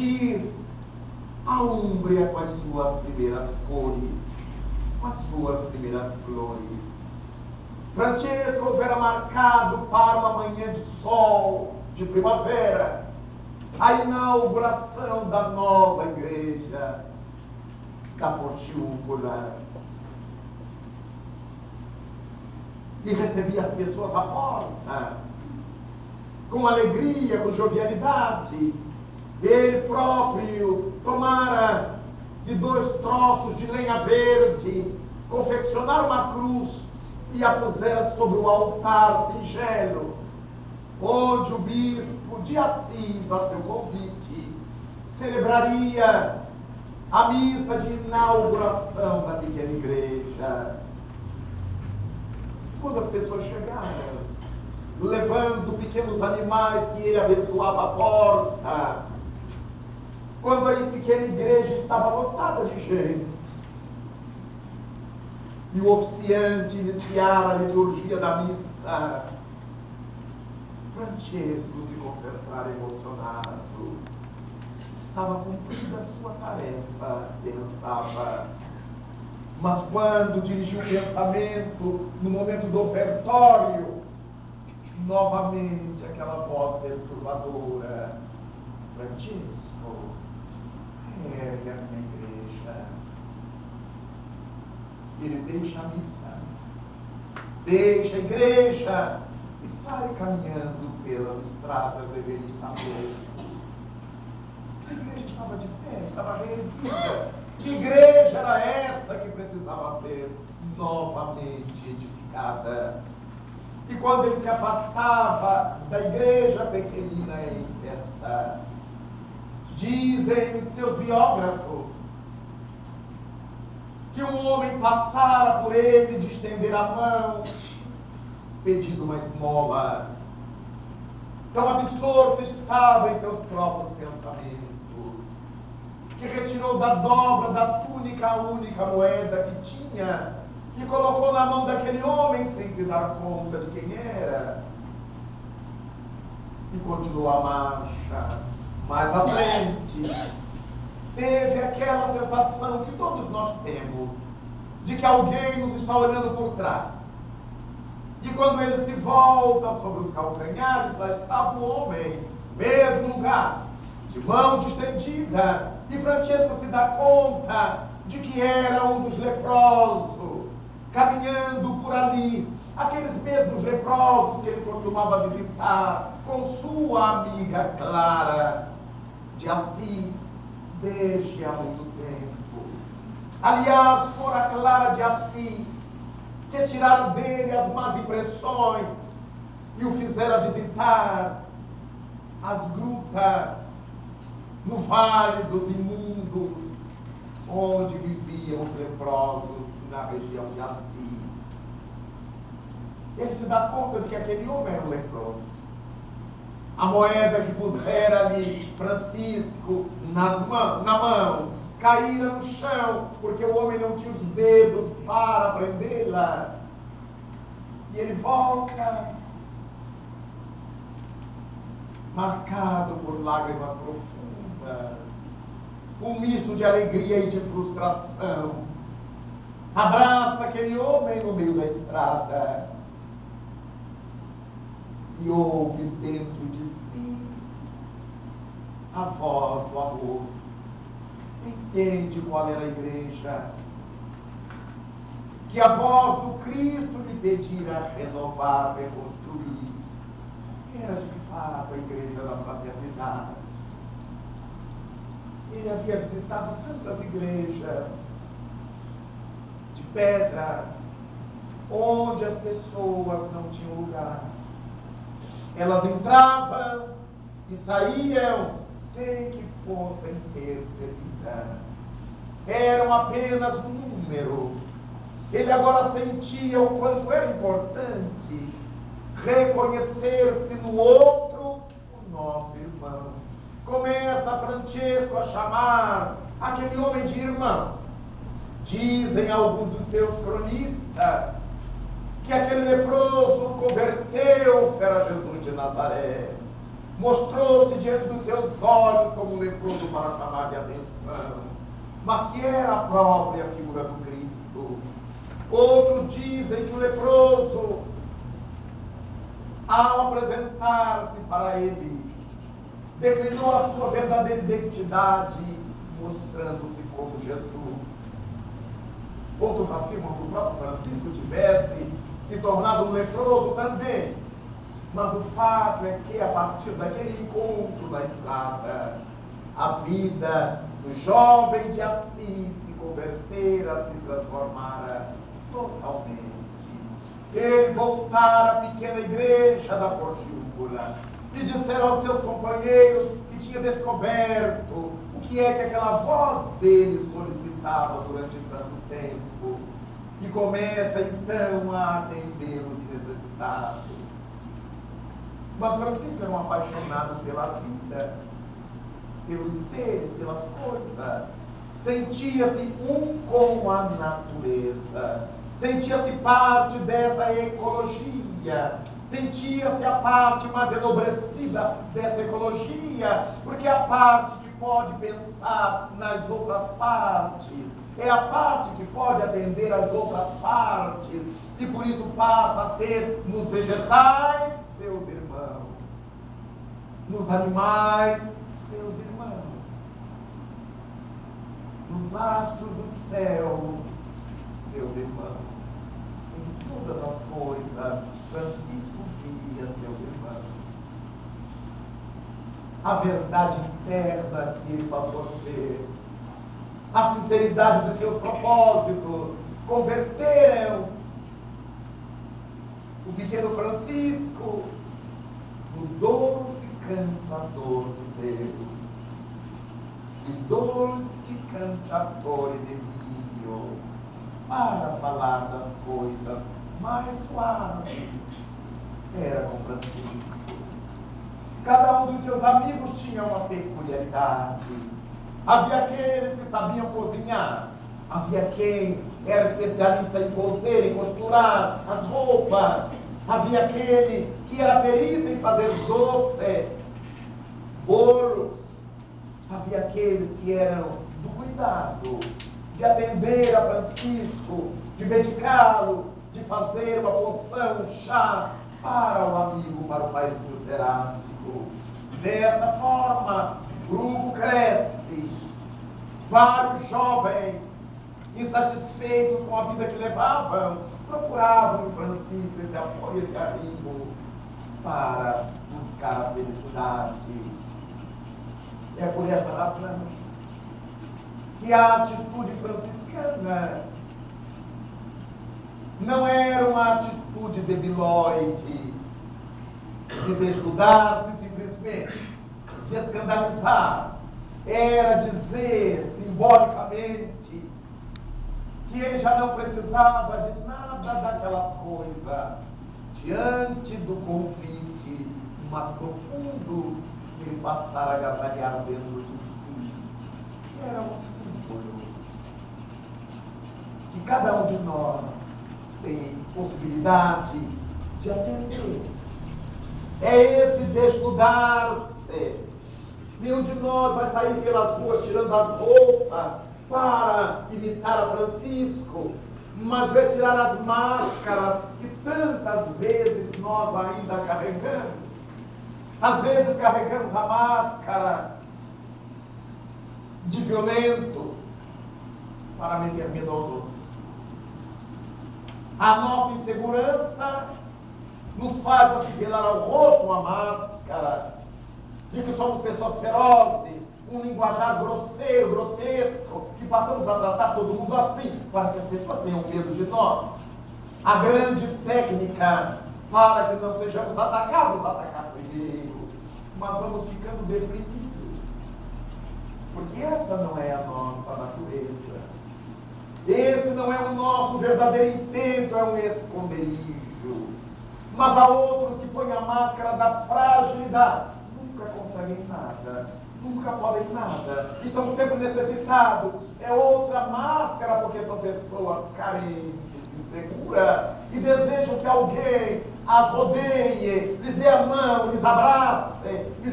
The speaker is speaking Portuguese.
vestir a úmbria com as suas primeiras cores, com as suas primeiras flores. Francesco era marcado para uma manhã de sol, de primavera, a inauguração da nova igreja da Porciúncula. E recebia as pessoas à porta, com alegria, com jovialidade. Ele próprio tomara de 2 troços de lenha verde, confeccionara uma cruz e a pusera sobre o altar singelo, onde o bispo de Assis, a seu convite, celebraria a missa de inauguração da pequena igreja. Quando as pessoas chegaram, levando pequenos animais que ele abençoava a porta, quando a pequena igreja estava lotada de gente, e o oficiante iniciara a liturgia da missa, Francesco se concentrara emocionado. Estava cumprida a sua tarefa, pensava. Mas quando dirigiu o pensamento no momento do ofertório, novamente aquela voz perturbadora: Francesco, ergue a minha igreja. Ele deixa a missa, deixa a igreja e sai caminhando pelas estradas do Evangelista Moço. A igreja estava de pé, estava reerguida. Que igreja era essa que precisava ser novamente edificada? E quando ele se afastava da igreja pequenina em festa, dizem seus biógrafos que um homem passara por ele de estender a mão, pedindo uma esmola. Tão absorto estava em seus próprios pensamentos, que retirou da dobra da túnica a única moeda que tinha e colocou na mão daquele homem sem se dar conta de quem era. E continuou a marcha. Mais à frente, teve aquela sensação que todos nós temos, de que alguém nos está olhando por trás. E quando ele se volta sobre os calcanhares, lá estava o homem, mesmo lugar, de mão distendida, e Francesco se dá conta de que era um dos leprosos, caminhando por ali, aqueles mesmos leprosos que ele costumava visitar com sua amiga Clara de Assis desde há muito tempo. Aliás, fora Clara de Assis que tiraram dele as más impressões e o fizeram visitar as grutas no Vale dos Imundos, onde viviam os leprosos na região de Assis. Ele se dá conta de que aquele homem era um leproso. A moeda que pusera-lhe Francisco na mão caíra no chão, porque o homem não tinha os dedos para prendê-la. E ele volta, marcado por lágrimas profundas, um misto de alegria e de frustração. Abraça aquele homem no meio da estrada e ouve dentro de si a voz do amor. Entende qual era a igreja? Que a voz do Cristo lhe pedira renovar, reconstruir. Era de fato a igreja da fraternidade. Ele havia visitado tantas igrejas de pedra, onde as pessoas não tinham lugar. Elas entravam e saíam sem que fossem percebidas. Eram apenas um número. Ele agora sentia o quanto era importante reconhecer-se no outro o nosso irmão. Começa Francesco a chamar aquele homem de irmão. Dizem alguns dos seus cronistas que aquele leproso converteu-se a Jesus de Nazaré. mostrou-se diante dos seus olhos como um leproso para chamar de atenção, mas que era a própria figura do Cristo. Outros dizem que o leproso, ao apresentar-se para ele, declinou a sua verdadeira identidade, mostrando-se como Jesus. Outros afirmam que o próprio Francisco tivesse se tornado um leproso também. Mas o fato é que, a partir daquele encontro na estrada, a vida do jovem de Assis se convertera, se transformara totalmente. Ele voltara à pequena igreja da Porciúncula e dissera aos seus companheiros que tinha descoberto o que é que aquela voz dele solicitava durante tanto tempo, e começa então a atender os necessitados. Mas Francisco era um apaixonado pela vida, pelos seres, pelas coisas. Sentia-se um com a natureza, sentia-se parte dessa ecologia, sentia-se a parte mais enobrecida dessa ecologia, porque a parte que pode pensar nas outras partes é a parte que pode atender às outras partes, e por isso passa a ter nos vegetais seus irmãos, nos animais seus irmãos, nos astros do céu seus irmãos. Em todas as coisas, Francisco via seus irmãos. A verdade interna que ele passou a ser, a sinceridade de seus propósitos, converteram o pequeno Francisco no doce cantador de Deus, e doce cantador de Dio, para falar das coisas mais suaves. Era com Francisco. Cada um dos seus amigos tinha uma peculiaridade. Havia aqueles que sabiam cozinhar, havia quem era especialista em coser, em costurar as roupas, havia aquele que era perito em fazer doce, bolos, havia aqueles que eram do cuidado, de atender a Francisco, de medicá-lo, de fazer uma poção, um chá para o amigo, para o paizinho terápico. Dessa forma, o grupo cresce. Vários jovens, insatisfeitos com a vida que levavam, procuravam em Francisco esse apoio, esse arrimo, para buscar a felicidade. É por essa razão que a atitude franciscana não era uma atitude debilóide, de desnudar-se simplesmente, de escandalizar. Era dizer, simbolicamente, que ele já não precisava de nada daquela coisa, diante do convite mais profundo que ele passara a gargalhar dentro de si. Era um símbolo que cada um de nós tem possibilidade de atender. É esse desnudar-se. Nenhum de nós vai sair pelas ruas tirando as roupas para imitar a Francisco, mas retirar as máscaras que tantas vezes nós ainda carregamos. Às vezes carregamos a máscara de violentos para meter medo aos outros. A nossa insegurança nos faz afivelar ao rosto uma máscara de que somos pessoas ferozes, um linguajar grosseiro, grotesco, que passamos a tratar todo mundo assim, para que as pessoas tenham medo de nós. A grande técnica para que não sejamos atacados, atacar primeiro, mas vamos ficando deprimidos, porque essa não é a nossa natureza. Esse não é o nosso verdadeiro intento, é um esconderijo. Mas há outros que põem a máscara da fragilidade. Nunca conseguem nada, nunca podem nada, estão sempre necessitados. É outra máscara, porque são pessoas carentes, inseguras, e desejam que alguém as rodeie, lhes dê a mão, lhes abrace, me